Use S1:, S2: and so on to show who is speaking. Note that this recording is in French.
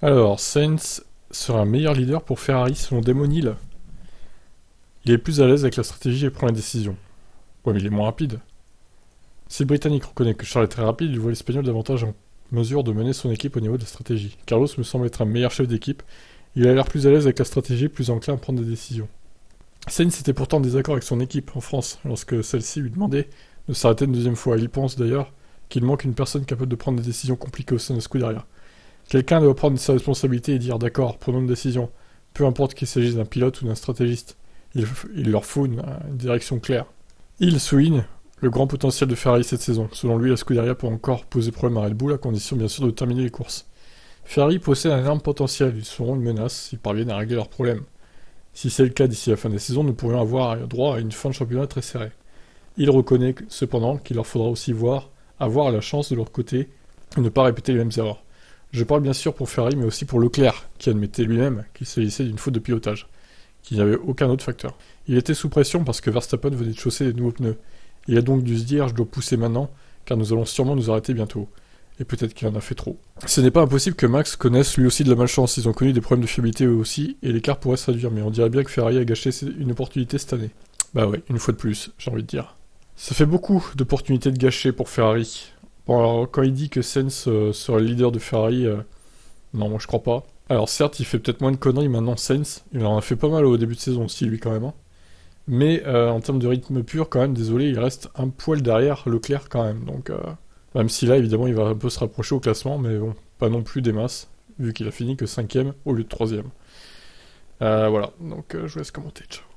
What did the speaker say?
S1: Alors, Sainz sera un meilleur leader pour Ferrari selon Damon Hill. Il est plus à l'aise avec la stratégie et prend les décisions. Ouais, mais il est moins rapide. Si le Britannique reconnaît que Charles est très rapide, il voit l'Espagnol davantage en mesure de mener son équipe au niveau de la stratégie. Carlos me semble être un meilleur chef d'équipe. Il a l'air plus à l'aise avec la stratégie, plus enclin à prendre des décisions. Sainz était pourtant en désaccord avec son équipe en France lorsque celle-ci lui demandait de s'arrêter une deuxième fois. Il pense d'ailleurs qu'il manque une personne capable de prendre des décisions compliquées au sein de Scuderia. Quelqu'un doit prendre ses responsabilités et dire d'accord, prenons une décision. Peu importe qu'il s'agisse d'un pilote ou d'un stratégiste. Il leur faut une direction claire. Il souligne le grand potentiel de Ferrari cette saison. Selon lui, la Scuderia peut encore poser problème à Red Bull, à condition bien sûr de terminer les courses. Ferrari possède un énorme potentiel, ils seront une menace s'ils parviennent à régler leurs problèmes. Si c'est le cas d'ici la fin des saisons, nous pourrions avoir droit à une fin de championnat très serrée. Il reconnaît cependant qu'il leur faudra aussi avoir la chance de leur côté et ne pas répéter les mêmes erreurs. Je parle bien sûr pour Ferrari, mais aussi pour Leclerc, qui admettait lui-même qu'il s'agissait d'une faute de pilotage, qu'il n'y avait aucun autre facteur. Il était sous pression parce que Verstappen venait de chausser des nouveaux pneus. Il a donc dû se dire « je dois pousser maintenant, car nous allons sûrement nous arrêter bientôt ». Et peut-être qu'il en a fait trop. Ce n'est pas impossible que Max connaisse lui aussi de la malchance, ils ont connu des problèmes de fiabilité eux aussi, et l'écart pourrait se réduire, mais on dirait bien que Ferrari a gâché une opportunité cette année. Bah ouais, une fois de plus, j'ai envie de dire. Ça fait beaucoup d'opportunités de gâcher pour Ferrari. Bon alors, quand il dit que Sainz sera le leader de Ferrari, non, moi je crois pas. Alors certes, il fait peut-être moins de conneries maintenant, Sainz, il en a fait pas mal au début de saison aussi, lui quand même. Hein. Mais en termes de rythme pur, quand même, désolé, il reste un poil derrière Leclerc quand même, donc... Même si là, évidemment, il va un peu se rapprocher au classement, mais bon, pas non plus des masses, vu qu'il a fini que 5ème au lieu de 3ème. Voilà, donc je vous laisse commenter, ciao.